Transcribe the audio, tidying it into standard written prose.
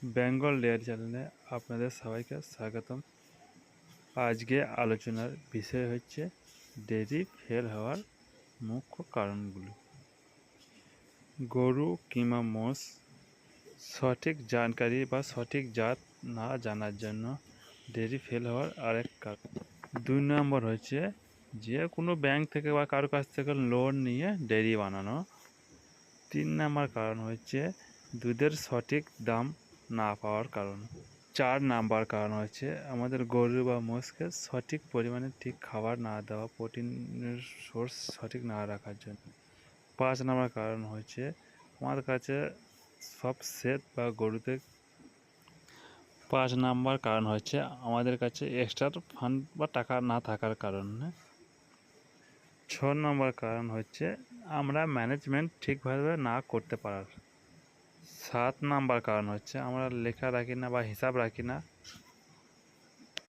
Bengal dairy চ্যানেলে আপনাদের সবাইকে স্বাগতম। আজকে আলোচনার বিষয় হচ্ছে ডেয়ারি ফেল হওয়ার মুখ্য কারণগুলো। গরু কিংবা মোষ সঠিক জানকারি বা সঠিক জাত না জানার জন্য ডেয়ারি ফেল হওয়ার আরেক কারণ। 2 নম্বর হচ্ছে যে কোনো ব্যাংক থেকে বা কারো কাছ থেকে লোন নিয়ে ডেয়ারি বানানো। 3 নম্বর কারণ হচ্ছে দুধের সঠিক দাম না পাওয়ার কারণ। 4 নাম্বার কারণ হচ্ছে আমাদের গরু বা মোষকে সঠিক পরিমাণে ঠিক খাবার না দেওয়া, প্রোটিনের সোর্স সঠিক না রাখার জন্য। 5 নাম্বার কারণ হচ্ছে আমাদের কাছে সব সেট বা গরুতে 5 নাম্বার কারণ হচ্ছে আমাদের কাছে এক্সট্রা ফান্ড বা টাকা না থাকার কারণে। 6 নম্বর কারণ হচ্ছে আমরা ম্যানেজমেন্ট ঠিকভাবে না করতে পারার। 7 নাম্বার কারণ হচ্ছে আমরা লেখা রাখি না বা হিসাব রাখি না